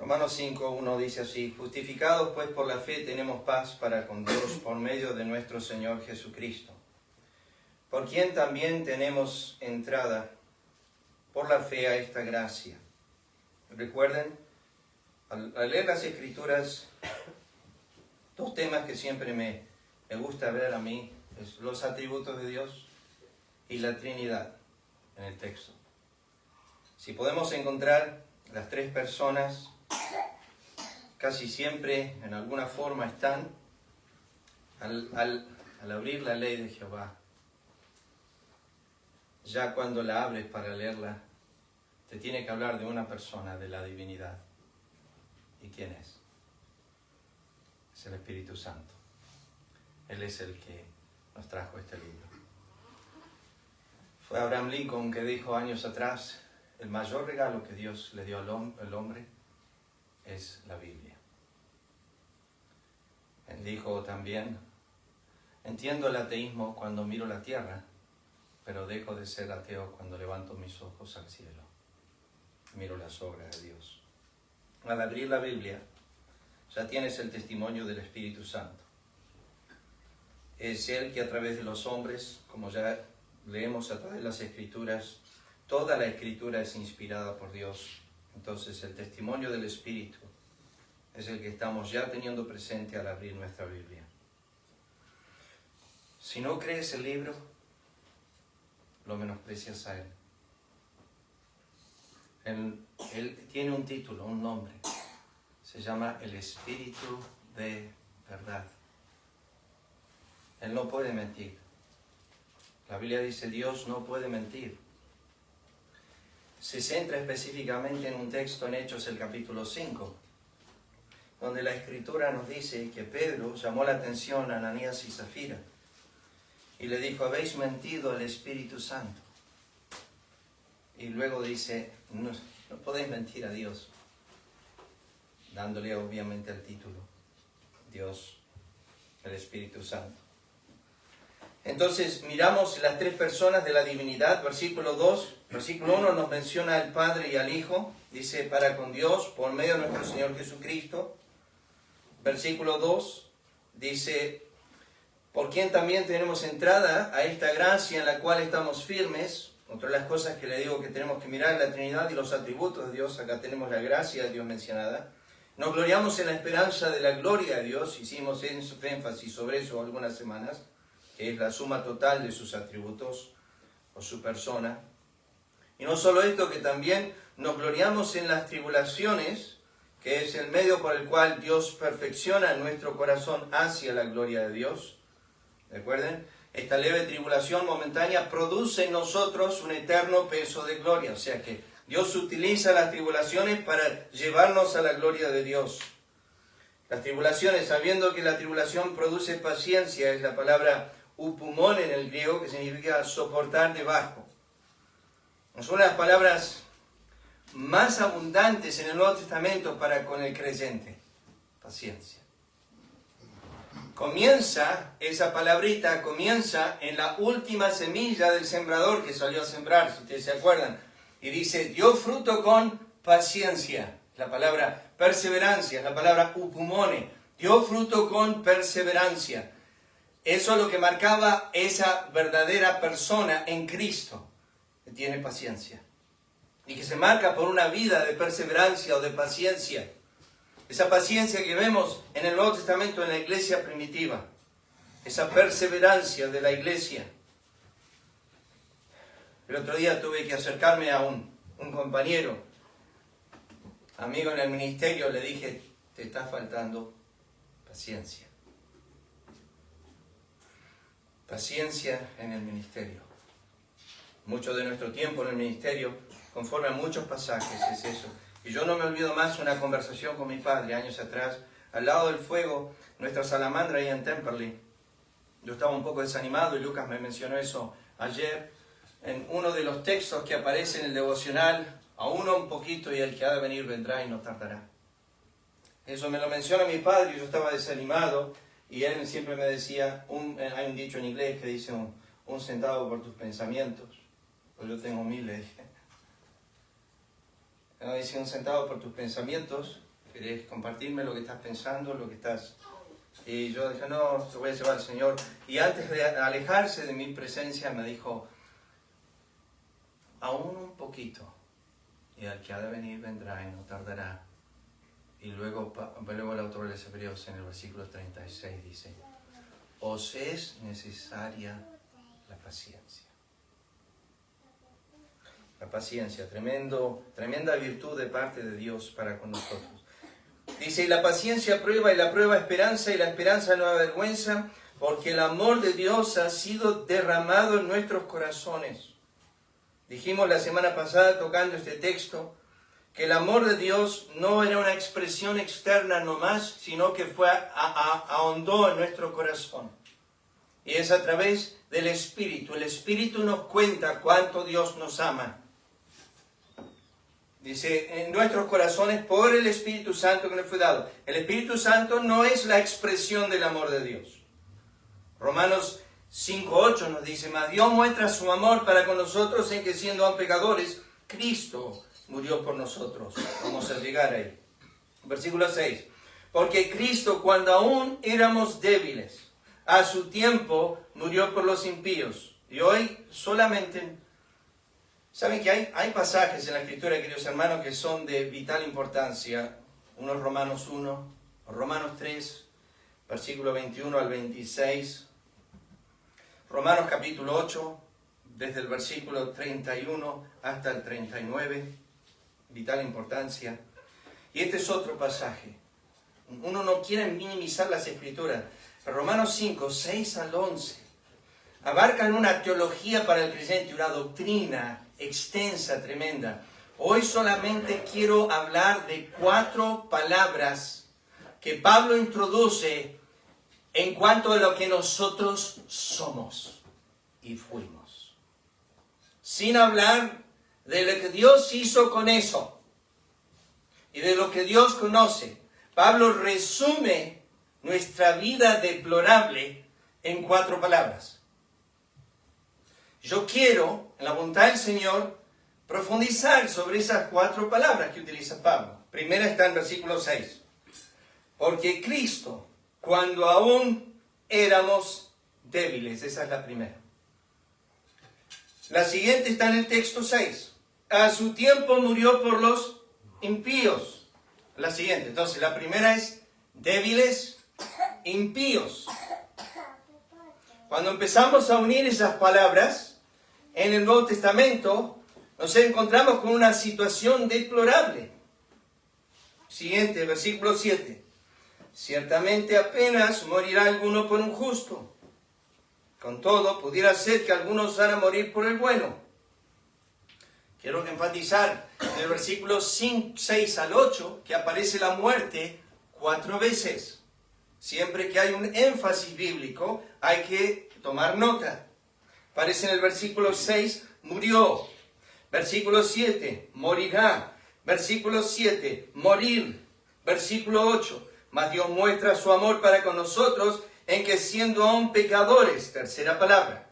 Romanos 5:1 dice así: justificados pues por la fe tenemos paz para con Dios por medio de nuestro Señor Jesucristo, por quien también tenemos entrada por la fe a esta gracia. Recuerden, al leer las Escrituras, dos temas que siempre me gusta ver a mí es los atributos de Dios y la Trinidad en el texto. Si podemos encontrar las tres personas, casi siempre en alguna forma están al abrir la ley de Jehová. Ya cuando la abres para leerla, te tiene que hablar de una persona, de la divinidad. ¿Y quién es? Es el Espíritu Santo. Él es el que nos trajo este libro. Fue Abraham Lincoln que dijo años atrás: el mayor regalo que Dios le dio al hombre es la Biblia. Él dijo también: entiendo el ateísmo cuando miro la tierra, pero dejo de ser ateo cuando levanto mis ojos al cielo. Miro las obras de Dios. Al abrir la Biblia, ya tienes el testimonio del Espíritu Santo. Es Él que a través de los hombres, como ya leemos a través de las Escrituras, toda la Escritura es inspirada por Dios. Entonces el testimonio del Espíritu es el que estamos ya teniendo presente al abrir nuestra Biblia. Si no crees el libro, lo menosprecias a Él. Él tiene un título, un nombre. Se llama el Espíritu de verdad. Él no puede mentir. La Biblia dice: Dios no puede mentir. Se centra específicamente en un texto en Hechos, el capítulo 5, donde la Escritura nos dice que Pedro llamó la atención a Ananías y Zafira y le dijo: habéis mentido al Espíritu Santo. Y luego dice: no podéis mentir a Dios, dándole obviamente el título, Dios, el Espíritu Santo. Entonces miramos las tres personas de la divinidad. Versículo 1 nos menciona al Padre y al Hijo. Dice: para con Dios por medio de nuestro Señor Jesucristo. Versículo 2 dice: por quien también tenemos entrada a esta gracia en la cual estamos firmes. Otra de las cosas que le digo que tenemos que mirar la Trinidad y los atributos de Dios. Acá tenemos la gracia de Dios mencionada. Nos gloriamos en la esperanza de la gloria de Dios. Hicimos énfasis sobre eso algunas semanas, que es la suma total de sus atributos o su persona. Y no solo esto, que también nos gloriamos en las tribulaciones, que es el medio por el cual Dios perfecciona nuestro corazón hacia la gloria de Dios. ¿Recuerden? Esta leve tribulación momentánea produce en nosotros un eterno peso de gloria. O sea que Dios utiliza las tribulaciones para llevarnos a la gloria de Dios. Las tribulaciones, sabiendo que la tribulación produce paciencia, es la palabra upumón en el griego, que significa soportar debajo. Son las palabras más abundantes en el Nuevo Testamento para con el creyente. Paciencia. Esa palabrita comienza en la última semilla del sembrador que salió a sembrar, si ustedes se acuerdan. Y dice: dio fruto con paciencia. La palabra perseverancia, la palabra upumone. Dio fruto con perseverancia. Eso es lo que marcaba esa verdadera persona en Cristo, que tiene paciencia. Y que se marca por una vida de perseverancia o de paciencia. Esa paciencia que vemos en el Nuevo Testamento en la iglesia primitiva. Esa perseverancia de la iglesia. El otro día tuve que acercarme a un compañero, amigo en el ministerio, le dije: te está faltando paciencia. Paciencia en el ministerio. Mucho de nuestro tiempo en el ministerio, conforme a muchos pasajes, es eso. Y yo no me olvido más una conversación con mi padre años atrás, al lado del fuego, nuestra salamandra ahí en Temperley. Yo estaba un poco desanimado y Lucas me mencionó eso ayer. En uno de los textos que aparece en el devocional: a uno un poquito y el que ha de venir vendrá y no tardará. Eso me lo menciona mi padre y yo estaba desanimado. Y él siempre me decía, hay un dicho en inglés que dice: un centavo por tus pensamientos. Pues yo tengo 1000, le dije. Dice: un centavo por tus pensamientos ¿Querés compartirme lo que estás pensando, lo que estás...? Y yo dije, no, te voy a llevar al Señor. Y antes de alejarse de mi presencia me dijo, aún un poquito, y al que ha de venir vendrá y no tardará. Y luego el autor de los Hebreos en el versículo 36 dice, os es necesaria la paciencia. La paciencia, tremenda virtud de parte de Dios para con nosotros. Dice, y la paciencia prueba, y la prueba esperanza, y la esperanza no avergüenza, porque el amor de Dios ha sido derramado en nuestros corazones. Dijimos la semana pasada, tocando este texto, que el amor de Dios no era una expresión externa nomás, sino que ahondó en nuestro corazón. Y es a través del Espíritu. El Espíritu nos cuenta cuánto Dios nos ama. Dice, en nuestros corazones por el Espíritu Santo que nos fue dado. El Espíritu Santo no es la expresión del amor de Dios. Romanos 5:8 nos dice, mas Dios muestra su amor para con nosotros en que siendo aún pecadores, Cristo murió por nosotros. Vamos a llegar ahí. Versículo 6. Porque Cristo, cuando aún éramos débiles, a su tiempo murió por los impíos. Y hoy solamente... ¿Saben que hay pasajes en la Escritura, queridos hermanos, que son de vital importancia? Uno es Romanos 1, Romanos 3, versículo 21 al 26. Romanos capítulo 8, desde el versículo 31 hasta el 39. Vital importancia. Y este es otro pasaje. Uno no quiere minimizar las Escrituras. Romanos 5, 6 al 11. Abarcan una teología para el creyente, una doctrina extensa, tremenda. Hoy solamente quiero hablar de 4 palabras que Pablo introduce en cuanto a lo que nosotros somos y fuimos. Sin hablar de lo que Dios hizo con eso y de lo que Dios conoce. Pablo resume nuestra vida deplorable en 4 palabras. Yo quiero, en la voluntad del Señor, profundizar sobre esas 4 palabras que utiliza Pablo. Primera está en versículo 6. Porque Cristo, cuando aún éramos débiles, esa es la primera. La siguiente está en el texto 6. A su tiempo murió por los impíos. La siguiente, entonces la primera es débiles, impíos. Cuando empezamos a unir esas palabras, en el Nuevo Testamento nos encontramos con una situación deplorable. Siguiente, versículo 7. Ciertamente apenas morirá alguno por un justo. Con todo, pudiera ser que algunos van a morir por el bueno. Quiero enfatizar en el versículo 6 al 8 que aparece la muerte 4 veces. Siempre que hay un énfasis bíblico, hay que tomar nota. Aparece en el versículo 6, murió. Versículo 7, morirá. Versículo 7, morir. Versículo 8, mas Dios muestra su amor para con nosotros en que siendo aún pecadores, tercera palabra.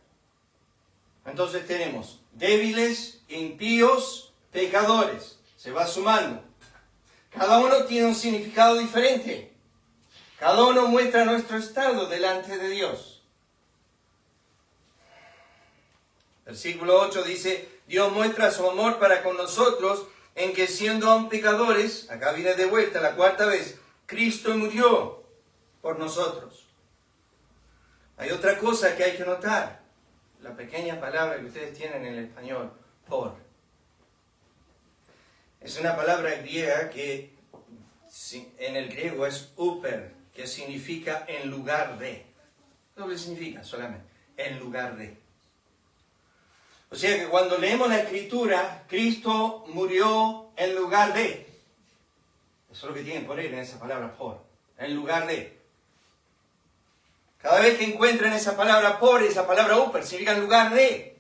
Entonces tenemos débiles, impíos, pecadores. Se va sumando. Cada uno tiene un significado diferente. Cada uno muestra nuestro estado delante de Dios. Versículo 8 dice, Dios muestra su amor para con nosotros en que siendo aún pecadores, acá viene de vuelta la 4ª vez, Cristo murió por nosotros. Hay otra cosa que hay que notar, la pequeña palabra que ustedes tienen en el español, por. Es una palabra griega que en el griego es uper, que significa en lugar de. Doble significa solamente, en lugar de. O sea que cuando leemos la Escritura, Cristo murió en lugar de. Eso es lo que tienen que poner en esa palabra por. En lugar de. Cada vez que encuentren esa palabra por, esa palabra uper, significa en lugar de.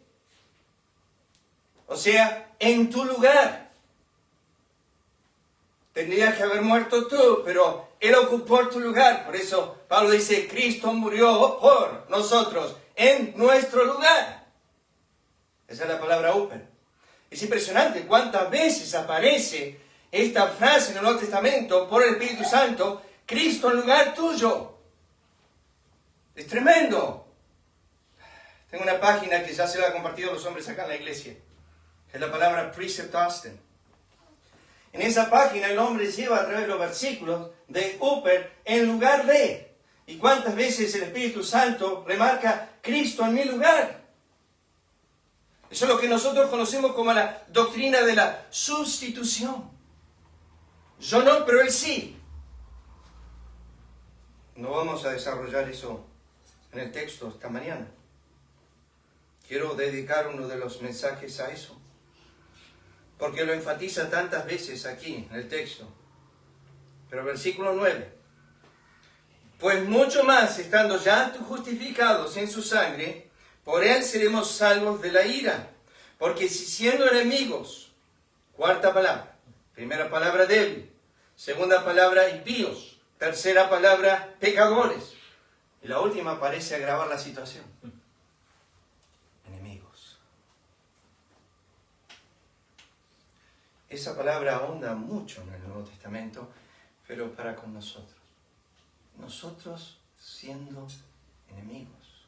O sea, en tu lugar. Tendrías que haber muerto tú, pero Él ocupó tu lugar. Por eso Pablo dice, Cristo murió por nosotros, en nuestro lugar. Esa es la palabra uper. Es impresionante cuántas veces aparece esta frase en el Nuevo Testamento por el Espíritu Santo, Cristo en lugar tuyo. Es tremendo. Tengo una página que ya se la han compartido los hombres acá en la iglesia. Es la palabra Precept Austin. En esa página el hombre lleva a través de los versículos de Upper en lugar de. ¿Y cuántas veces el Espíritu Santo remarca Cristo en mi lugar? Eso es lo que nosotros conocemos como la doctrina de la sustitución. Yo no, pero Él sí. No vamos a desarrollar eso en el texto esta mañana. Quiero dedicar uno de los mensajes a eso, porque lo enfatiza tantas veces aquí en el texto. Pero versículo 9. Pues mucho más, estando ya justificados en su sangre, por Él seremos salvos de la ira. Porque si siendo enemigos, cuarta palabra, primera palabra débil, segunda palabra impíos, tercera palabra pecadores, y la última parece agravar la situación. Enemigos. Esa palabra ahonda mucho en el Nuevo Testamento, pero para con nosotros. Nosotros siendo enemigos.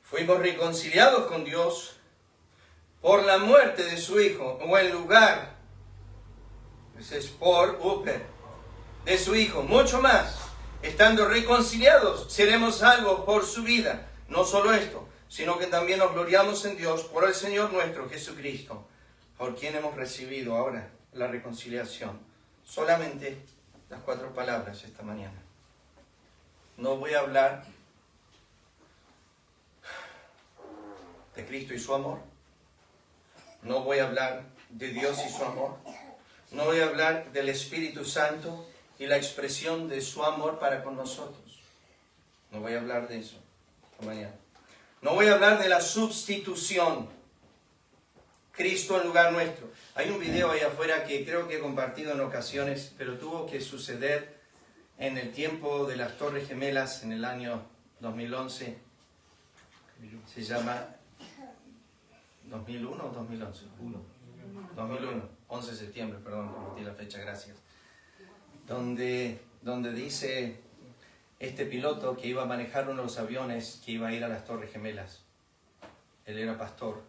Fuimos reconciliados con Dios por la muerte de su Hijo, o en lugar, ese es por Upper, de su Hijo. Mucho más, estando reconciliados, seremos salvos por su vida. No solo esto, sino que también nos gloriamos en Dios por el Señor nuestro Jesucristo, por quien hemos recibido ahora la reconciliación. Solamente las 4 palabras esta mañana. No voy a hablar de Cristo y su amor. No voy a hablar de Dios y su amor. No voy a hablar del Espíritu Santo y la expresión de su amor para con nosotros. No voy a hablar de eso esta mañana. No voy a hablar de la sustitución. Cristo en lugar nuestro. Hay un video ahí afuera que creo que he compartido en ocasiones, pero tuvo que suceder en el tiempo de las Torres Gemelas en el año 2011. Se llama 2001 o 2011. 2001, 11 de septiembre, perdón, cometí la fecha, gracias. Donde dice este piloto que iba a manejar uno de los aviones que iba a ir a las Torres Gemelas. Él era pastor.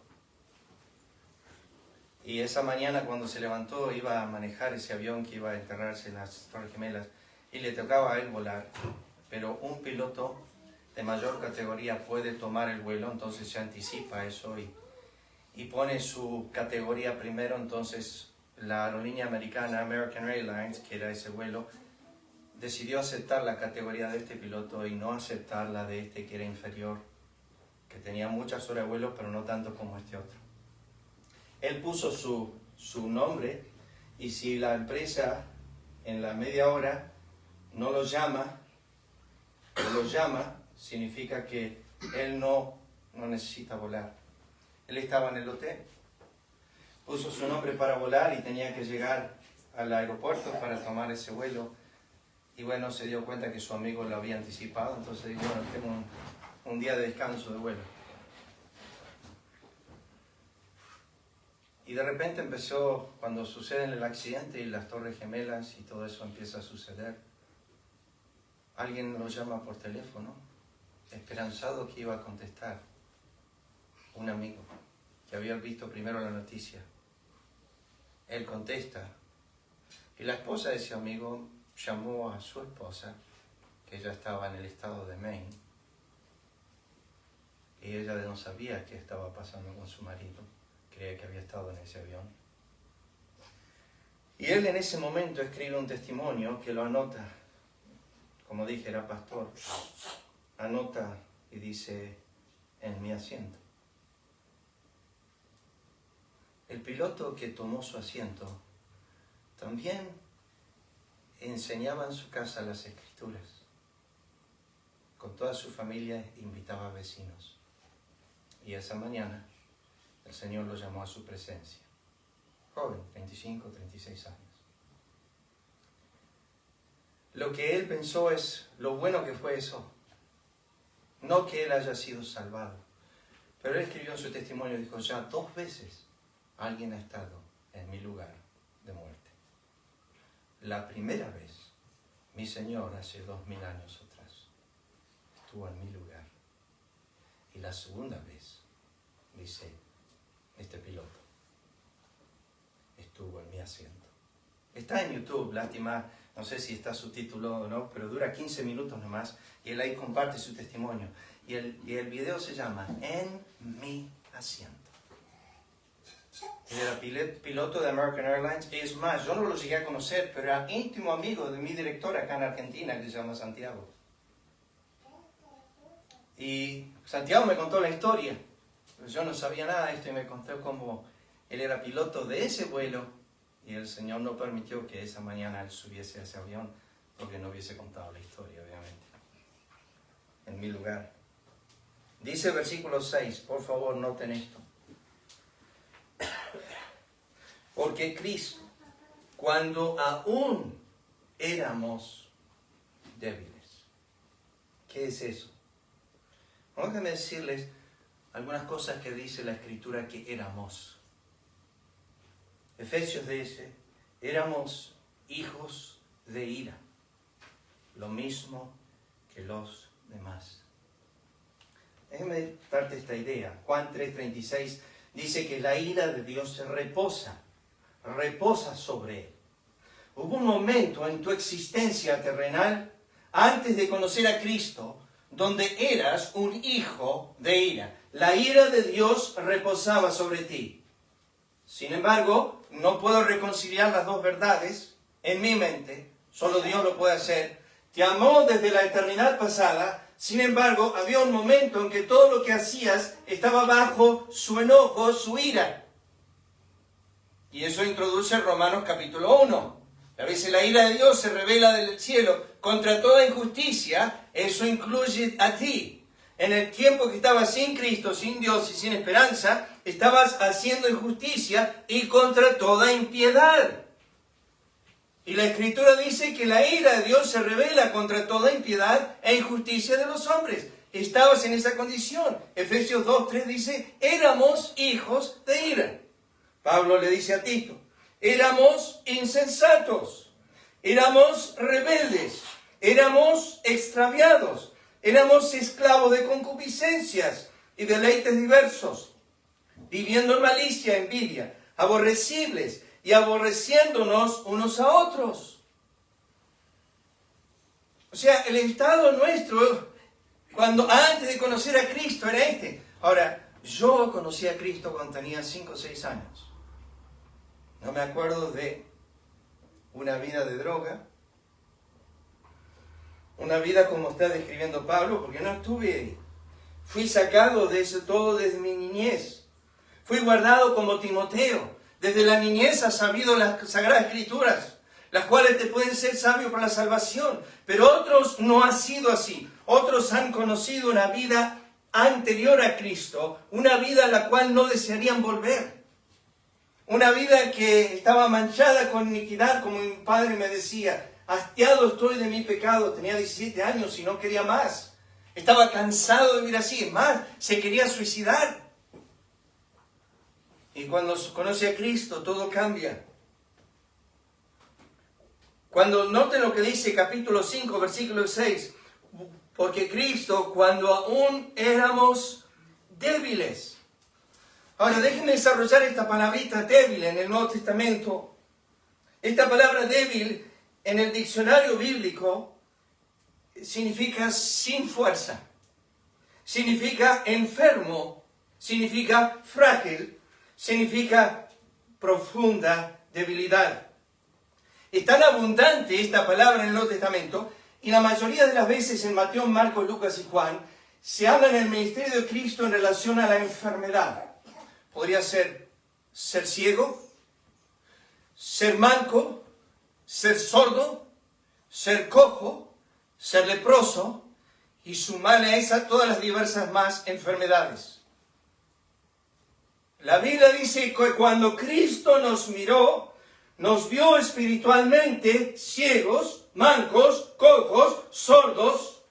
Y esa mañana cuando se levantó iba a manejar ese avión que iba a enterrarse en las Torres Gemelas y le tocaba a él volar. Pero un piloto de mayor categoría puede tomar el vuelo, entonces se anticipa eso y pone su categoría primero. Entonces la aerolínea americana American Airlines, que era ese vuelo, decidió aceptar la categoría de este piloto y no aceptar la de este que era inferior, que tenía muchas horas de vuelo pero no tanto como este otro. Él puso su nombre y si la empresa en la media hora no lo llama, significa que él no necesita volar. Él estaba en el hotel, puso su nombre para volar y tenía que llegar al aeropuerto para tomar ese vuelo. Y bueno, se dio cuenta que su amigo lo había anticipado, entonces dijo, bueno, tengo un día de descanso de vuelo. Y de repente empezó, cuando sucede el accidente y las Torres Gemelas y todo eso empieza a suceder, alguien lo llama por teléfono, esperanzado que iba a contestar, un amigo que había visto primero la noticia. Él contesta, y la esposa de ese amigo llamó a su esposa, que ella estaba en el estado de Maine, y ella no sabía qué estaba pasando con su marido. Creía que había estado en ese avión. Y él en ese momento escribe un testimonio que lo anota. Como dije, era pastor. Anota y dice, en mi asiento. El piloto que tomó su asiento también enseñaba en su casa las Escrituras. Con toda su familia invitaba a vecinos. Y esa mañana el Señor lo llamó a su presencia. Joven, 25, 36 años. Lo que él pensó es lo bueno que fue eso. No que él haya sido salvado. Pero él escribió en su testimonio, dijo, ya 2 veces alguien ha estado en mi lugar de muerte. La primera vez, mi Señor hace 2000 años atrás, estuvo en mi lugar. Y la segunda vez, dice este piloto, estuvo en mi asiento. Está en YouTube, lástima, no sé si está subtitulado o no, pero dura 15 minutos nomás, y él ahí comparte su testimonio. Y el video se llama En mi asiento. Él era piloto de American Airlines. Es más, yo no lo llegué a conocer, pero era íntimo amigo de mi director acá en Argentina, que se llama Santiago. Y Santiago me contó la historia. Pero yo no sabía nada de esto y me contó cómo él era piloto de ese vuelo y el Señor no permitió que esa mañana él subiese a ese avión porque no hubiese contado la historia, obviamente. En mi lugar. Dice el versículo 6, por favor, noten esto. Porque Cristo, cuando aún éramos débiles. ¿Qué es eso? Déjenme decirles algunas cosas que dice la Escritura que éramos. Efesios dice, éramos hijos de ira, lo mismo que los demás. Déjenme darte esta idea. Juan 3:36 dice que la ira de Dios reposa sobre él. Hubo un momento en tu existencia terrenal, antes de conocer a Cristo, donde eras un hijo de ira. La ira de Dios reposaba sobre ti. Sin embargo, no puedo reconciliar las dos verdades en mi mente. Solo Dios lo puede hacer. Te amó desde la eternidad pasada. Sin embargo, había un momento en que todo lo que hacías estaba bajo su enojo, su ira. Y eso introduce Romanos capítulo 1. A veces la ira de Dios se revela del cielo contra toda injusticia. Eso incluye a ti. En el tiempo que estabas sin Cristo, sin Dios y sin esperanza, estabas haciendo injusticia y contra toda impiedad. Y la Escritura dice que la ira de Dios se revela contra toda impiedad e injusticia de los hombres. Estabas en esa condición. Efesios 2:3 dice, éramos hijos de ira. Pablo le dice a Tito, éramos insensatos, éramos rebeldes, éramos extraviados, éramos esclavos de concupiscencias y deleites diversos, viviendo en malicia, envidia, aborrecibles y aborreciéndonos unos a otros. O sea, el estado nuestro, cuando antes de conocer a Cristo, era este. Ahora, yo conocí a Cristo cuando tenía 5 o 6 años. No me acuerdo de una vida de droga, una vida como está describiendo Pablo, porque no estuve ahí. Fui sacado de eso todo desde mi niñez. Fui guardado como Timoteo. Desde la niñez has sabido las Sagradas Escrituras, las cuales te pueden ser sabios para la salvación. Pero otros no ha sido así. Otros han conocido una vida anterior a Cristo, una vida a la cual no desearían volver. Una vida que estaba manchada con iniquidad, como mi padre me decía. Hastiado estoy de mi pecado. Tenía 17 años y no quería más. Estaba cansado de vivir así. Es más, se quería suicidar. Y cuando conoce a Cristo, todo cambia. Cuando noten lo que dice capítulo 5, versículo 6. Porque Cristo, cuando aún éramos débiles. Ahora, déjenme desarrollar esta palabrita débil en el Nuevo Testamento. Esta palabra débil en el diccionario bíblico significa sin fuerza, significa enfermo, significa frágil, significa profunda debilidad. Es tan abundante esta palabra en el Nuevo Testamento y la mayoría de las veces en Mateo, Marcos, Lucas y Juan se habla en el ministerio de Cristo en relación a la enfermedad. Podría ser ciego, ser manco, ser sordo, ser cojo, ser leproso y sumarle a esas todas las diversas más enfermedades. La Biblia dice que cuando Cristo nos miró, nos vio espiritualmente ciegos, mancos, cojos, sordos,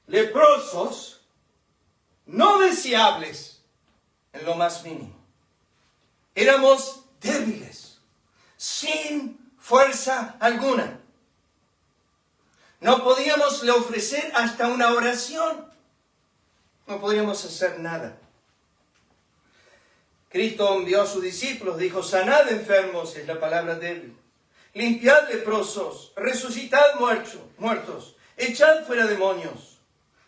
leprosos, no deseables en lo más mínimo. Éramos débiles. sin fuerza alguna. No podíamos le ofrecer hasta una oración. No podíamos hacer nada. Cristo envió a sus discípulos, dijo, sanad enfermos, es la palabra débil. Limpiad leprosos, resucitad muertos, echad fuera demonios.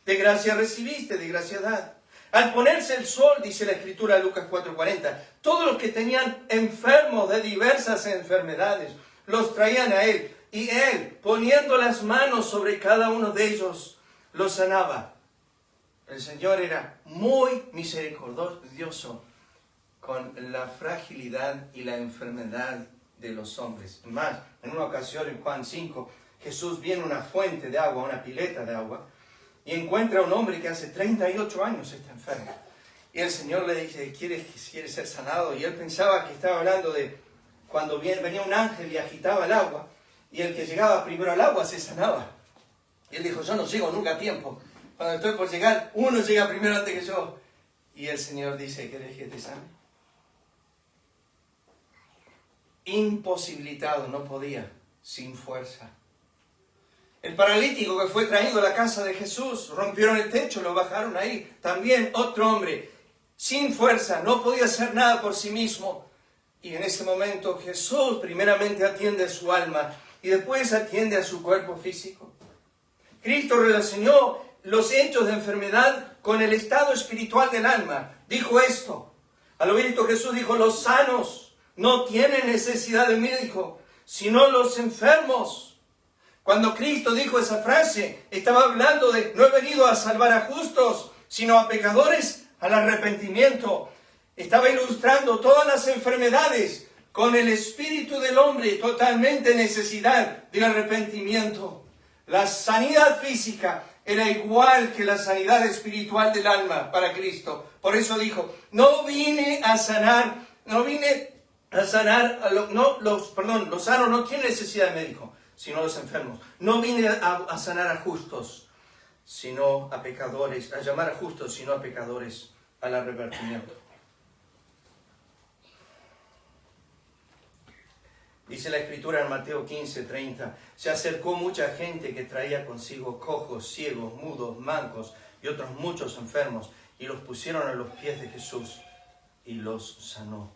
De gracia recibiste, de gracia dad. Al ponerse el sol, dice la Escritura Lucas 4:40, todos los que tenían enfermos de diversas enfermedades, los traían a Él. Y Él, poniendo las manos sobre cada uno de ellos, los sanaba. El Señor era muy misericordioso con la fragilidad y la enfermedad de los hombres. Más, en una ocasión en Juan 5, Jesús viene a una fuente de agua, una pileta de agua, y encuentra a un hombre que hace 38 años está enfermo. Y el Señor le dice, ¿quiere ser sanado? Y él pensaba que estaba hablando de cuando venía un ángel y agitaba el agua, y el que llegaba primero al agua se sanaba. Y él dijo, yo no llego nunca a tiempo. Cuando estoy por llegar, uno llega primero antes que yo. Y el Señor dice, ¿querés que te sane? Imposibilitado, no podía, sin fuerza. El paralítico que fue traído a la casa de Jesús, rompieron el techo, lo bajaron ahí. También otro hombre, sin fuerza, no podía hacer nada por sí mismo. Y en ese momento Jesús primeramente atiende a su alma y después atiende a su cuerpo físico. Cristo relacionó los hechos de enfermedad con el estado espiritual del alma. Dijo esto. Al oír esto Jesús dijo, los sanos no tienen necesidad de médico, sino los enfermos. Cuando Cristo dijo esa frase, estaba hablando de no he venido a salvar a justos, sino a pecadores al arrepentimiento. Estaba ilustrando todas las enfermedades con el espíritu del hombre totalmente en necesidad de arrepentimiento. La sanidad física era igual que la sanidad espiritual del alma para Cristo. Por eso dijo, los sanos no tienen necesidad de médico, sino los enfermos. No vine a sanar a justos, sino a pecadores, a llamar a justos, sino a pecadores al arrepentimiento. Dice la Escritura en Mateo 15:30, se acercó mucha gente que traía consigo cojos, ciegos, mudos, mancos y otros muchos enfermos, y los pusieron a los pies de Jesús y los sanó.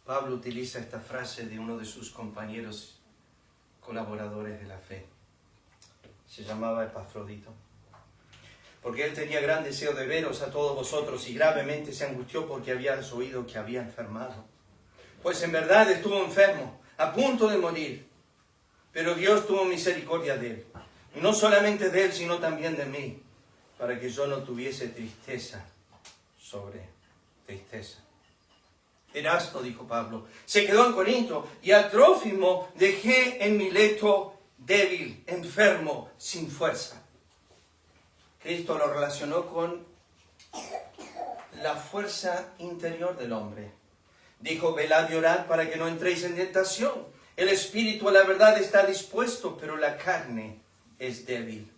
Pablo utiliza esta frase de uno de sus compañeros colaboradores de la fe. Se llamaba Epafrodito. Porque él tenía gran deseo de veros a todos vosotros y gravemente se angustió porque había oído que había enfermado. Pues en verdad estuvo enfermo, a punto de morir. Pero Dios tuvo misericordia de él. Y no solamente de él, sino también de mí, para que yo no tuviese tristeza sobre tristeza. Erasto, dijo Pablo, se quedó en Corinto y a Trófimo dejé en Mileto débil, enfermo, sin fuerza. Cristo lo relacionó con la fuerza interior del hombre. Dijo, velad y orad para que no entréis en tentación. El espíritu a la verdad está dispuesto, pero la carne es débil.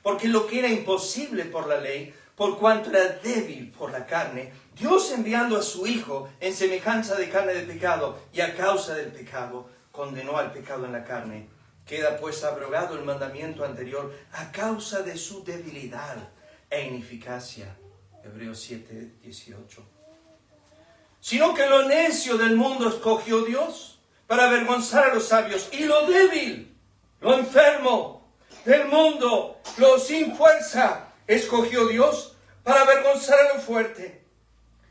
Porque lo que era imposible por la ley, por cuanto era débil por la carne, Dios enviando a su Hijo en semejanza de carne de pecado y a causa del pecado, condenó al pecado en la carne. Queda pues abrogado el mandamiento anterior a causa de su debilidad e ineficacia. Hebreos 7:18. Sino que lo necio del mundo escogió Dios para avergonzar a los sabios, y lo débil, lo enfermo del mundo, lo sin fuerza, escogió Dios para avergonzar a lo fuerte.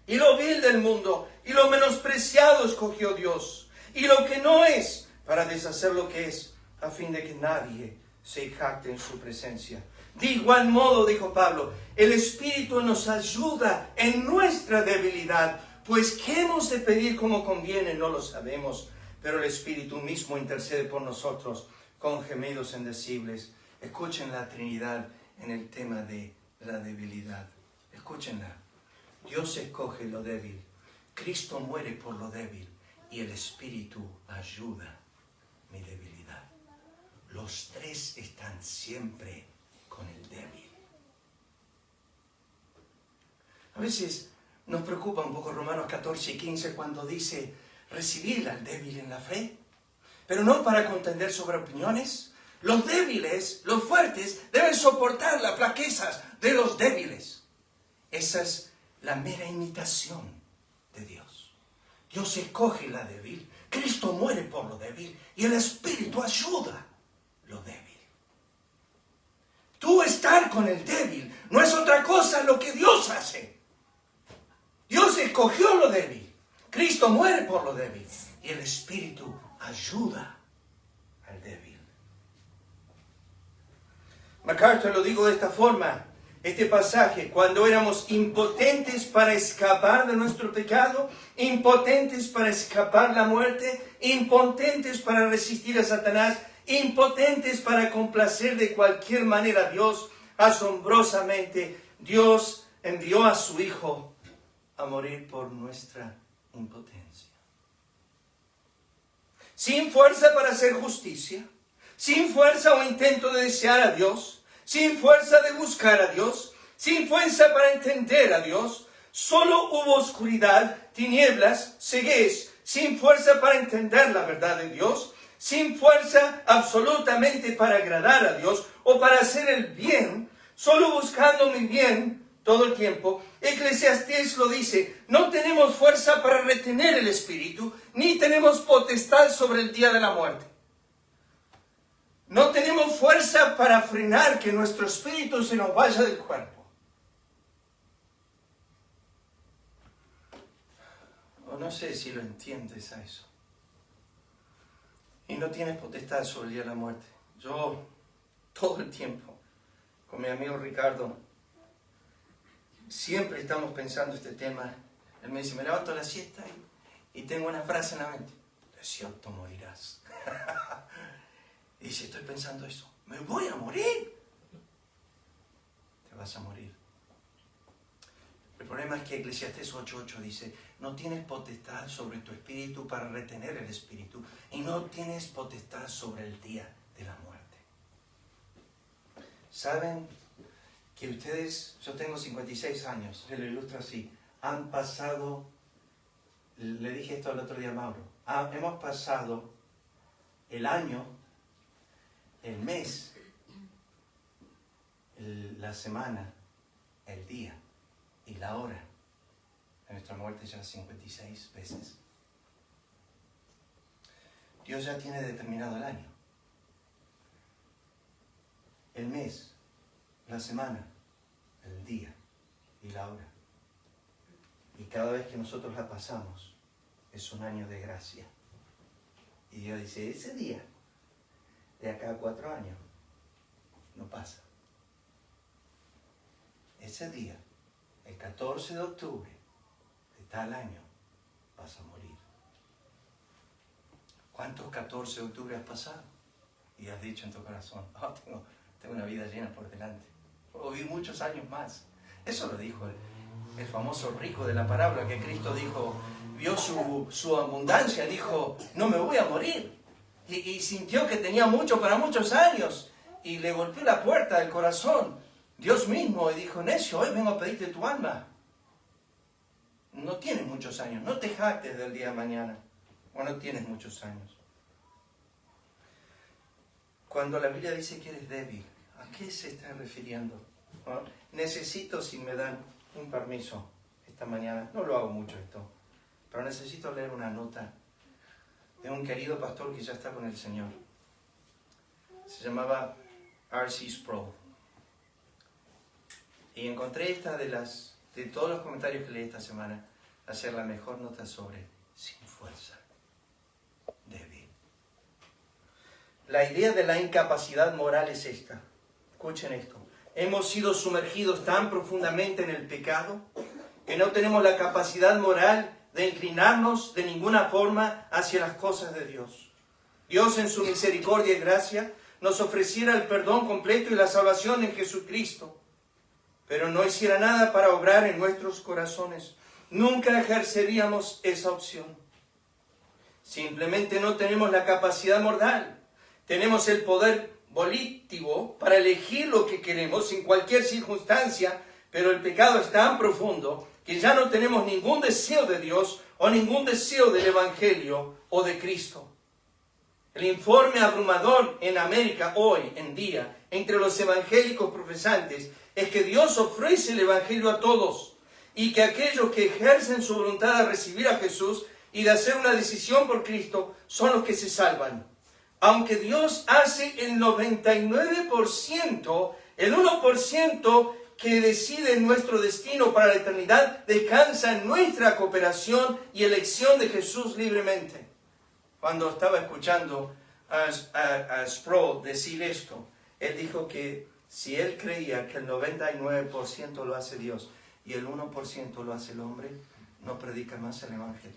Y lo vil del mundo y lo menospreciado escogió Dios, y lo que no es, para deshacer lo que es, a fin de que nadie se jacte en su presencia. De igual modo, dijo Pablo, el Espíritu nos ayuda en nuestra debilidad, pues qué hemos de pedir como conviene no lo sabemos, pero el Espíritu mismo intercede por nosotros con gemidos indecibles. Escuchen la Trinidad en el tema de la debilidad. Escúchenla. Dios escoge lo débil, Cristo muere por lo débil y el Espíritu ayuda mi debilidad. Los tres están siempre con el débil. A veces Nos preocupa un poco Romanos 14 y 15 cuando dice, recibir al débil en la fe, pero no para contender sobre opiniones. Los débiles, los fuertes, deben soportar las flaquezas de los débiles. Esa es la mera imitación de Dios. Dios escoge la débil, Cristo muere por lo débil y el Espíritu ayuda lo débil. Tú estar con el débil no es otra cosa lo que Dios hace. Dios escogió lo débil, Cristo muere por lo débil y el Espíritu ayuda al débil. MacArthur lo digo de esta forma, este pasaje, cuando éramos impotentes para escapar de nuestro pecado, impotentes para escapar la muerte, impotentes para resistir a Satanás, impotentes para complacer de cualquier manera a Dios, asombrosamente Dios envió a su Hijo a morir por nuestra impotencia. Sin fuerza para hacer justicia, sin fuerza o intento de desear a Dios, sin fuerza de buscar a Dios, sin fuerza para entender a Dios, solo hubo oscuridad, tinieblas, ceguez, sin fuerza para entender la verdad de Dios, sin fuerza absolutamente para agradar a Dios o para hacer el bien, solo buscando mi bien todo el tiempo. Eclesiastés lo dice, no tenemos fuerza para retener el espíritu, ni tenemos potestad sobre el día de la muerte. No tenemos fuerza para frenar que nuestro espíritu se nos vaya del cuerpo. O no sé si lo entiendes a eso. Y no tienes potestad sobre el día de la muerte. Yo, todo el tiempo, con mi amigo Ricardo, siempre estamos pensando este tema. Él me dice, me levanto a la siesta y tengo una frase en la mente. De cierto morirás. Y dice, estoy pensando eso. Me voy a morir. Te vas a morir. El problema es que Eclesiastés 8:8 dice, no tienes potestad sobre tu espíritu para retener el espíritu y no tienes potestad sobre el día de la muerte. ¿Saben que ustedes, yo tengo 56 años, se lo ilustro así, han pasado, le dije esto el otro día a Mauro, hemos pasado el año, el mes, la semana, el día y la hora de nuestra muerte ya 56 veces. Dios ya tiene determinado el año, el mes, la semana, el día y la hora. Y cada vez que nosotros la pasamos es un año de gracia. Y Dios dice, ese día, de acá a 4 años, no pasa. Ese día, el 14 de octubre de tal año, vas a morir. ¿Cuántos 14 de octubre has pasado? Y has dicho en tu corazón, oh, tengo una vida llena por delante. Puedo vivir muchos años más. Eso lo dijo el famoso rico de la parábola, que Cristo dijo, vio su abundancia, dijo, no me voy a morir. Y sintió que tenía mucho para muchos años. Y le golpeó la puerta del corazón, Dios mismo, y dijo, necio, hoy vengo a pedirte tu alma. No tienes muchos años, no te jactes del día de mañana. O no tienes muchos años. Cuando la Biblia dice que eres débil, ¿a qué se está refiriendo? ¿No? Necesito, si me dan un permiso esta mañana, no lo hago mucho esto, pero necesito leer una nota de un querido pastor que ya está con el Señor. Se llamaba R.C. Sproul. Y encontré esta de todos los comentarios que leí esta semana, hacer la mejor nota sobre sin fuerza, débil. La idea de la incapacidad moral es esta. Escuchen esto. Hemos sido sumergidos tan profundamente en el pecado que no tenemos la capacidad moral de inclinarnos de ninguna forma hacia las cosas de Dios. Dios en su misericordia y gracia nos ofreciera el perdón completo y la salvación en Jesucristo, pero no hiciera nada para obrar en nuestros corazones. Nunca ejerceríamos esa opción. Simplemente no tenemos la capacidad moral. Tenemos el poder volitivo para elegir lo que queremos en cualquier circunstancia, pero el pecado es tan profundo que ya no tenemos ningún deseo de Dios o ningún deseo del Evangelio o de Cristo. El informe abrumador en América hoy en día entre los evangélicos profesantes es que Dios ofrece el Evangelio a todos y que aquellos que ejercen su voluntad de recibir a Jesús y de hacer una decisión por Cristo son los que se salvan. Aunque Dios hace el 99%, el 1% que decide nuestro destino para la eternidad descansa en nuestra cooperación y elección de Jesús libremente. Cuando estaba escuchando a Sproul decir esto, él dijo que si él creía que el 99% lo hace Dios y el 1% lo hace el hombre, no predica más el Evangelio.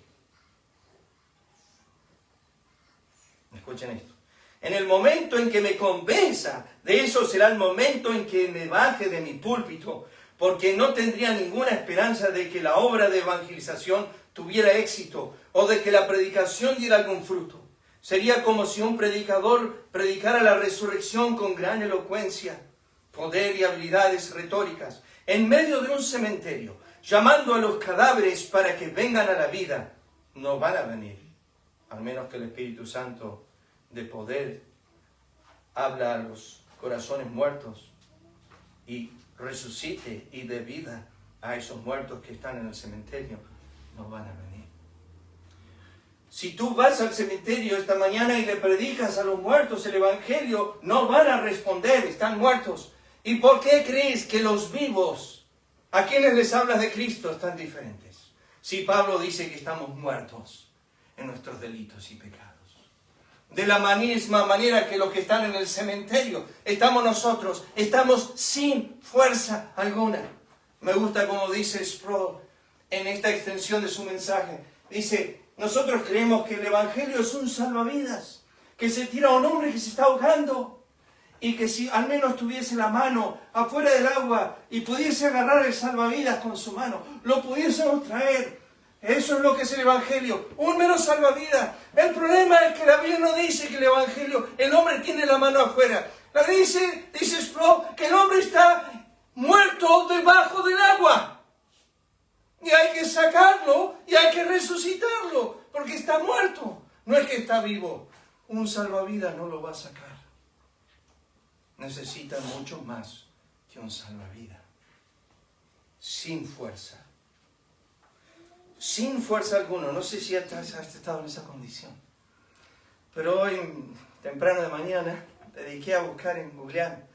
Escuchen esto. En el momento en que me convenza de eso será el momento en que me baje de mi púlpito, porque no tendría ninguna esperanza de que la obra de evangelización tuviera éxito o de que la predicación diera algún fruto. Sería como si un predicador predicara la resurrección con gran elocuencia, poder y habilidades retóricas, en medio de un cementerio, llamando a los cadáveres para que vengan a la vida. No van a venir, al menos que el Espíritu Santo de poder habla a los corazones muertos y resucite y dé vida a esos muertos que están en el cementerio. No van a venir. Si tú vas al cementerio esta mañana y le predicas a los muertos el Evangelio, no van a responder, están muertos. ¿Y por qué crees que los vivos, a quienes les hablas de Cristo, están diferentes? Si Pablo dice que estamos muertos en nuestros delitos y pecados. De la misma manera que los que están en el cementerio, estamos nosotros, estamos sin fuerza alguna. Me gusta como dice Sproul en esta extensión de su mensaje. Dice, nosotros creemos que el Evangelio es un salvavidas, que se tira a un hombre que se está ahogando y que si al menos tuviese la mano afuera del agua y pudiese agarrar el salvavidas con su mano, lo pudiésemos traer. Eso es lo que es el Evangelio, un mero salvavidas. El problema es que la Biblia no dice que el Evangelio, el hombre tiene la mano afuera. La dice Sproul, que el hombre está muerto debajo del agua. Y hay que sacarlo y hay que resucitarlo, porque está muerto. No es que está vivo. Un salvavidas no lo va a sacar. Necesita mucho más que un salvavidas. Sin fuerza. Sin fuerza alguna. No sé si has estado en esa condición. Pero hoy, temprano de mañana, dediqué a buscar en Googlear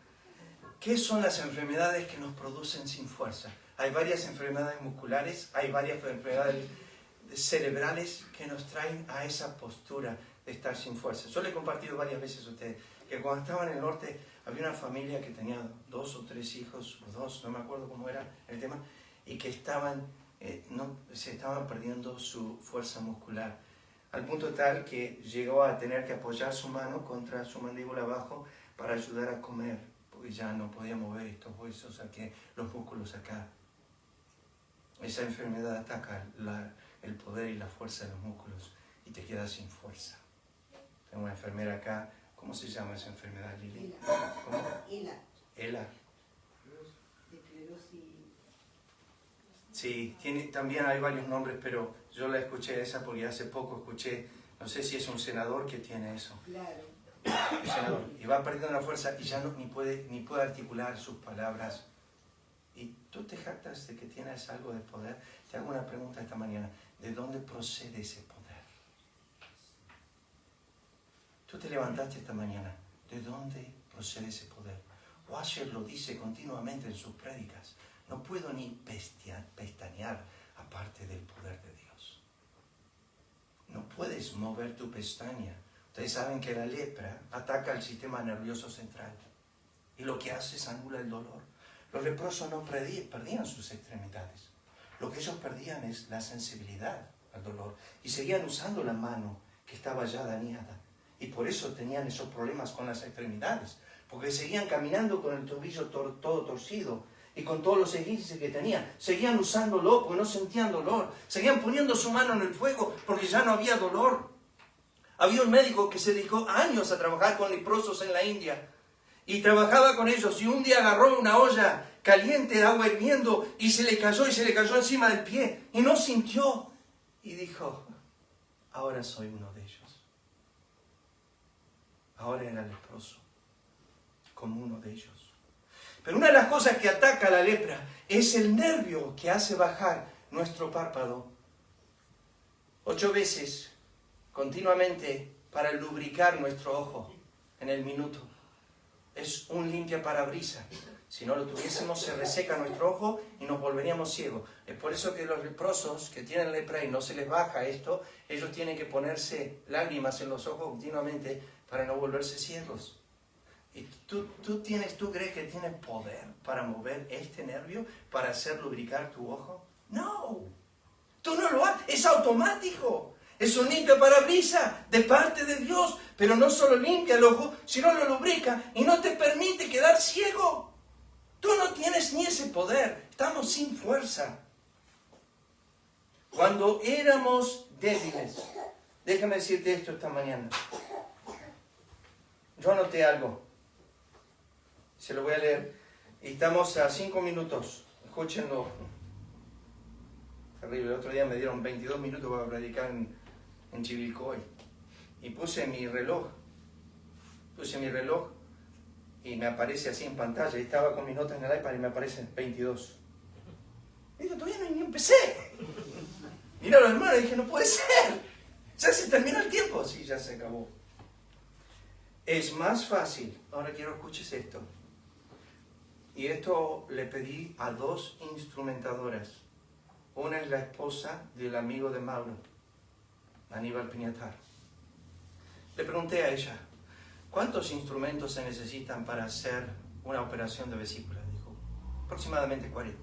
qué son las enfermedades que nos producen sin fuerza. Hay varias enfermedades musculares, hay varias enfermedades cerebrales que nos traen a esa postura de estar sin fuerza. Yo le he compartido varias veces a ustedes que cuando estaba en el norte había una familia que tenía 2 o 3 hijos, o 2, no me acuerdo cómo era el tema, y que se estaban perdiendo su fuerza muscular, al punto tal que llegó a tener que apoyar su mano contra su mandíbula abajo para ayudar a comer, porque ya no podía mover estos huesos, los músculos acá. Esa enfermedad ataca el poder y la fuerza de los músculos y te quedas sin fuerza. Tengo una enfermera acá, ¿cómo se llama esa enfermedad, Lili? ¿Cómo? ELA. Sí, también hay varios nombres, pero yo la escuché esa porque hace poco escuché, no sé si es un senador que tiene eso. Claro. Un senador, y va perdiendo la fuerza y ya ni puede articular sus palabras. Y tú te jactas de que tienes algo de poder. Te hago una pregunta esta mañana. ¿De dónde procede ese poder? Tú te levantaste esta mañana. ¿De dónde procede ese poder? Washer lo dice continuamente en sus prédicas. No puedo ni pestañear aparte del poder de Dios. No puedes mover tu pestaña. Ustedes saben que la lepra ataca el sistema nervioso central. Y lo que hace es anula el dolor. Los leprosos no perdían sus extremidades. Lo que ellos perdían es la sensibilidad al dolor. Y seguían usando la mano que estaba ya dañada. Y por eso tenían esos problemas con las extremidades. Porque seguían caminando con el tobillo todo torcido. Y con todos los esguinces que tenían. Seguían usándolo porque no sentían dolor. Seguían poniendo su mano en el fuego porque ya no había dolor. Había un médico que se dedicó años a trabajar con leprosos en la India. Y trabajaba con ellos. Y un día agarró una olla caliente, agua hirviendo, y se le cayó encima del pie, y no sintió. Y dijo, ahora soy uno de ellos. Ahora era leproso, como uno de ellos. Pero una de las cosas que ataca a la lepra es el nervio que hace bajar nuestro párpado 8 veces continuamente para lubricar nuestro ojo en el minuto. Es un limpia parabrisas. Si no lo tuviésemos, se reseca nuestro ojo y nos volveríamos ciegos. Es por eso que los leprosos que tienen lepra y no se les baja esto, ellos tienen que ponerse lágrimas en los ojos continuamente para no volverse ciegos. ¿Y tú crees que tienes poder para mover este nervio, para hacer lubricar tu ojo? No, tú no lo haces, es automático. Es un limpia parabrisas de parte de Dios, pero no solo limpia el ojo, sino lo lubrica y no te permite quedar ciego. Tú no tienes ni ese poder, estamos sin fuerza. Cuando éramos débiles, déjame decirte esto esta mañana. Yo anoté algo, se lo voy a leer. Estamos a 5 minutos, escúchenlo. Terrible, el otro día me dieron 22 minutos para predicar en Chivilcoy. Y puse mi reloj y me aparece así en pantalla. Y estaba con mis notas en el iPad y me aparecen 22. Y digo, todavía ni empecé. Mira a los hermanos y dije, no puede ser. Ya se terminó el tiempo. Sí, ya se acabó. Es más fácil, ahora quiero que escuches esto. Y esto le pedí a 2 instrumentadoras. Una es la esposa del amigo de Mauro, Aníbal Piñatar. Le pregunté a ella, ¿cuántos instrumentos se necesitan para hacer una operación de vesícula? Dijo, aproximadamente 40.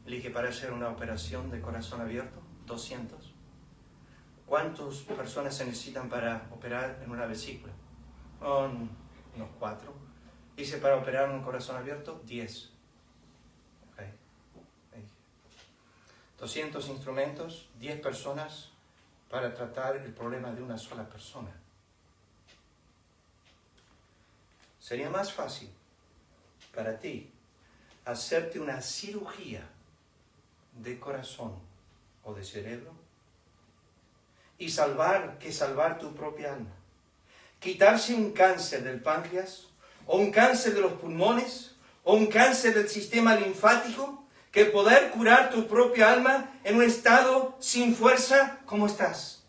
Le dije, para hacer una operación de corazón abierto, 200. ¿Cuántas personas se necesitan para operar en una vesícula? Unos 4. Dice, para operar en un corazón abierto, 10. Okay. 200 instrumentos, 10 personas para tratar el problema de una sola persona. Sería más fácil para ti hacerte una cirugía de corazón o de cerebro y salvar tu propia alma. Quitarse un cáncer del páncreas, o un cáncer de los pulmones, o un cáncer del sistema linfático, que poder curar tu propia alma en un estado sin fuerza como estás.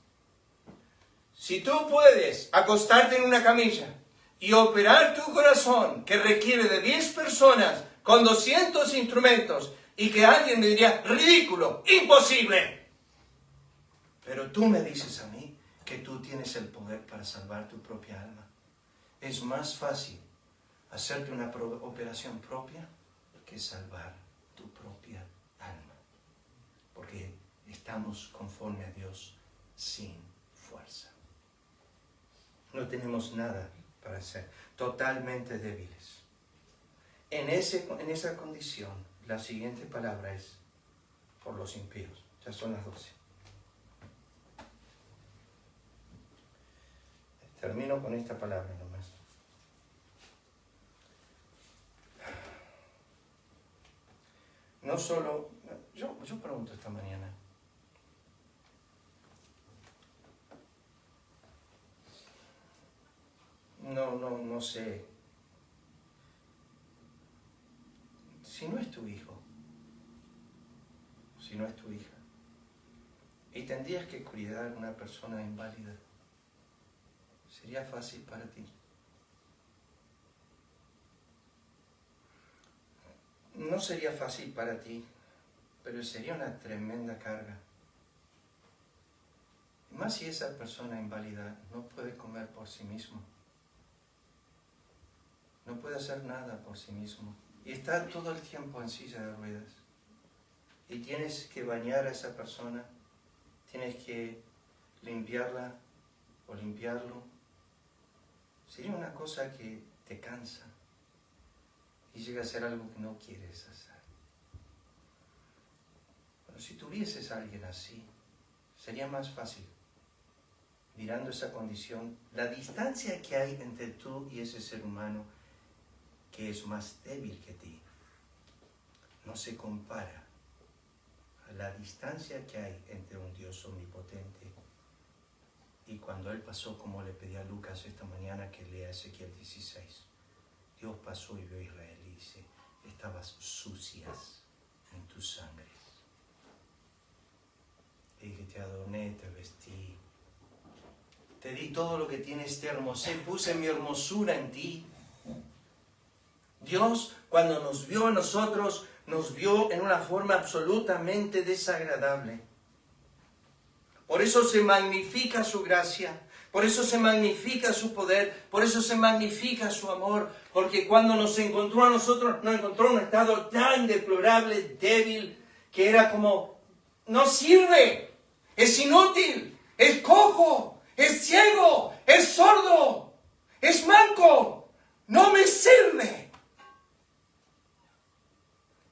Si tú puedes acostarte en una camilla y operar tu corazón, que requiere de 10 personas con 200 instrumentos, y que alguien me diría, ridículo, imposible. Pero tú me dices a mí que tú tienes el poder para salvar tu propia alma. Es más fácil hacerte una operación propia que salvar tu propia alma. Porque estamos conforme a Dios sin fuerza. No tenemos nada para hacer, totalmente débiles. En esa condición, la siguiente palabra es por los impíos. Ya son las 12. Termino con esta palabra nomás. No solo, yo pregunto esta mañana, no sé, si no es tu hijo, si no es tu hija, y tendrías que cuidar a una persona inválida, ¿sería fácil para ti? No sería fácil para ti, pero sería una tremenda carga. Más si esa persona inválida no puede comer por sí mismo, no puede hacer nada por sí mismo, y está todo el tiempo en silla de ruedas, y tienes que bañar a esa persona, tienes que limpiarla o limpiarlo. Sería una cosa que te cansa y llega a ser algo que no quieres hacer. Pero si tuvieses a alguien así, sería más fácil, mirando esa condición, la distancia que hay entre tú y ese ser humano que es más débil que ti. no se compara a la distancia que hay entre un Dios omnipotente y cuando Él pasó, como le pedí a Lucas esta mañana que lea Ezequiel 16. Dios pasó y vio a Israel y dice, estabas sucias en tus sangres. Y que te adorné, te vestí, te di todo lo que tienes, te hermosé, puse mi hermosura en ti. Dios, cuando nos vio a nosotros, nos vio en una forma absolutamente desagradable. Por eso se magnifica su gracia, por eso se magnifica su poder, por eso se magnifica su amor, porque cuando nos encontró a nosotros, nos encontró en un estado tan deplorable, débil, que era como, no sirve, es inútil, es cojo, es ciego, es sordo, es manco, no me sirve.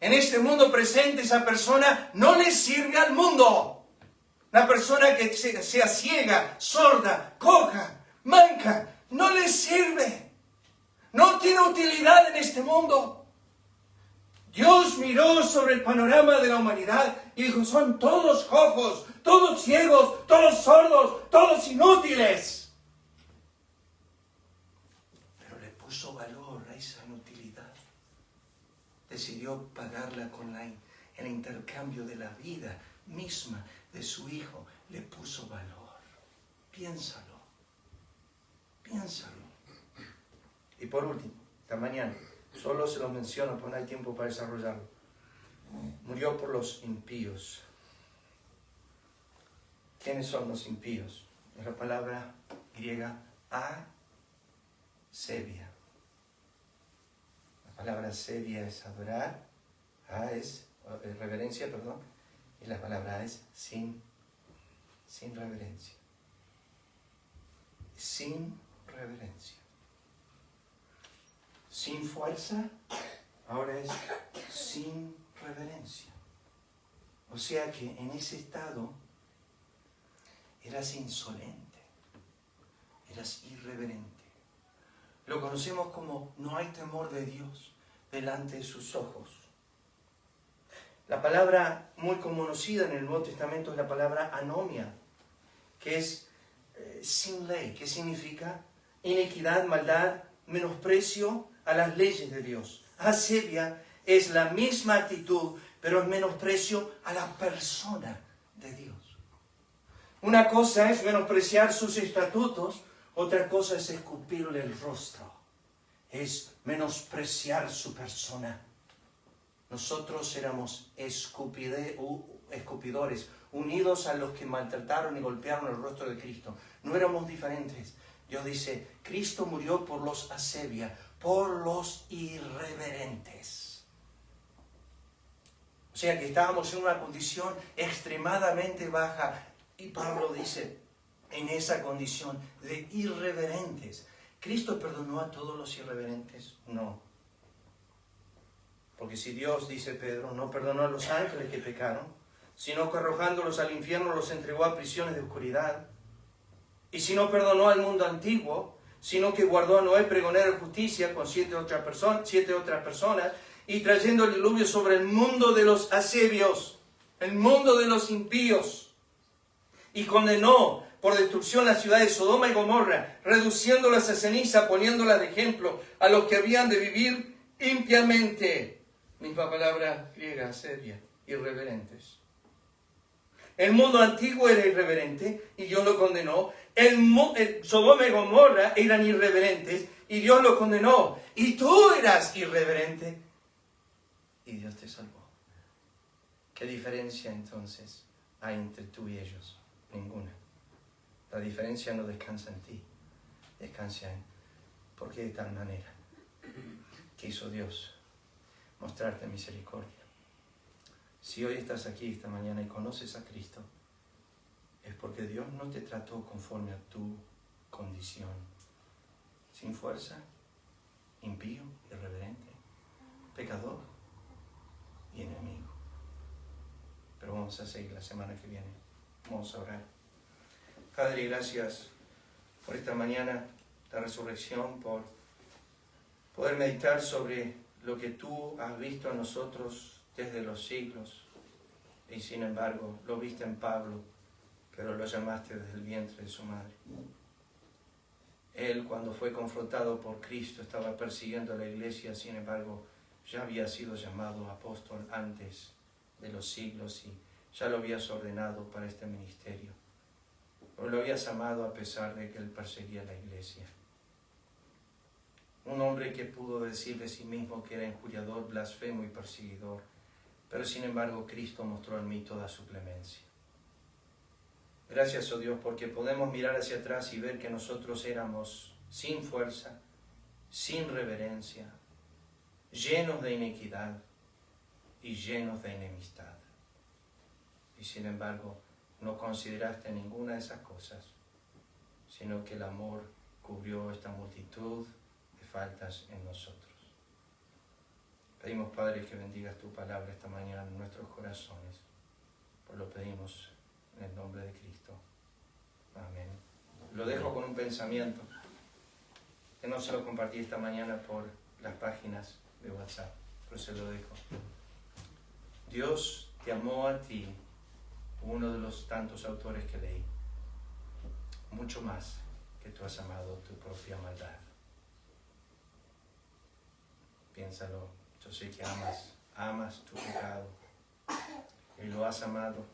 En este mundo presente esa persona no le sirve al mundo. Una persona que sea ciega, sorda, coja, manca, no le sirve. No tiene utilidad en este mundo. Dios miró sobre el panorama de la humanidad y dijo, son todos cojos, todos ciegos, todos sordos, todos inútiles. Pero le puso valor a esa inutilidad. Decidió pagarla con el intercambio de la vida misma de su Hijo. Le puso valor. Piénsalo. Piénsalo. Y por último, esta mañana, solo se lo menciono porque no hay tiempo para desarrollarlo. Murió por los impíos. ¿Quiénes son los impíos? Es la palabra griega asebia. La palabra asebia es adorar, es reverencia, y la palabra es sin reverencia. Sin reverencia. Sin fuerza, ahora es sin reverencia. O sea que en ese estado eras insolente, eras irreverente. Lo conocemos como no hay temor de Dios delante de sus ojos. La palabra muy conocida en el Nuevo Testamento es la palabra anomia, que es sin ley, que significa iniquidad, maldad, menosprecio a las leyes de Dios. Asebia es la misma actitud, pero es menosprecio a la persona de Dios. Una cosa es menospreciar sus estatutos, otra cosa es escupirle el rostro, es menospreciar su persona. Nosotros éramos escupidores, unidos a los que maltrataron y golpearon el rostro de Cristo. No éramos diferentes. Dios dice, Cristo murió por los asebia, por los irreverentes. O sea que estábamos en una condición extremadamente baja. Y Pablo dice, en esa condición de irreverentes. ¿Cristo perdonó a todos los irreverentes? No. Porque si Dios, dice Pedro, no perdonó a los ángeles que pecaron, sino que arrojándolos al infierno los entregó a prisiones de oscuridad. Y si no perdonó al mundo antiguo, sino que guardó a Noé pregonero de justicia con siete otras personas, y trayendo el diluvio sobre el mundo de los asebios, el mundo de los impíos, y condenó por destrucción la ciudad de Sodoma y Gomorra, reduciéndolas a ceniza, poniéndolas de ejemplo a los que habían de vivir impiamente. Misma palabra griega, asebia, irreverentes. El mundo antiguo era irreverente y Dios lo condenó. El Sodoma y Gomorra eran irreverentes y Dios lo condenó. Y tú eras irreverente y Dios te salvó. ¿Qué diferencia entonces hay entre tú y ellos? Ninguna. La diferencia no descansa en ti, descansa en ¿por qué de tal manera quiso Dios mostrarte misericordia? Si hoy estás aquí esta mañana y conoces a Cristo, es porque Dios no te trató conforme a tu condición. Sin fuerza, impío, irreverente, pecador y enemigo. Pero vamos a seguir la semana que viene. Vamos a orar. Padre, gracias por esta mañana de resurrección, por poder meditar sobre lo que tú has visto en nosotros desde los siglos, y sin embargo lo viste en Pablo, pero lo llamaste desde el vientre de su madre. Él, cuando fue confrontado por Cristo, estaba persiguiendo a la iglesia, sin embargo ya había sido llamado apóstol antes de los siglos y ya lo habías ordenado para este ministerio. O lo habías amado a pesar de que él perseguía a la iglesia. Un hombre que pudo decir de sí mismo que era injuriador, blasfemo y perseguidor, pero sin embargo Cristo mostró en mí toda su clemencia. Gracias, oh Dios, porque podemos mirar hacia atrás y ver que nosotros éramos sin fuerza, sin reverencia, llenos de iniquidad y llenos de enemistad. Y sin embargo, no consideraste ninguna de esas cosas, sino que el amor cubrió esta multitud de faltas en nosotros. Pedimos, Padre, que bendigas tu palabra esta mañana en nuestros corazones. Pues lo pedimos en el nombre de Cristo. Amén. Lo dejo con un pensamiento que no se lo compartí esta mañana por las páginas de WhatsApp, pero se lo dejo. Dios te amó a ti, uno de los tantos autores que leí, mucho más que tú has amado tu propia maldad. Piénsalo, yo sé que amas tu pecado y lo has amado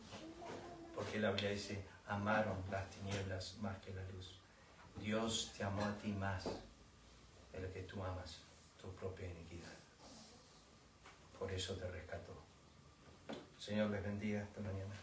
porque la Biblia dice, amaron las tinieblas más que la luz. Dios te amó a ti más de lo que tú amas tu propia iniquidad. Por eso te rescató. Señor les bendiga esta mañana.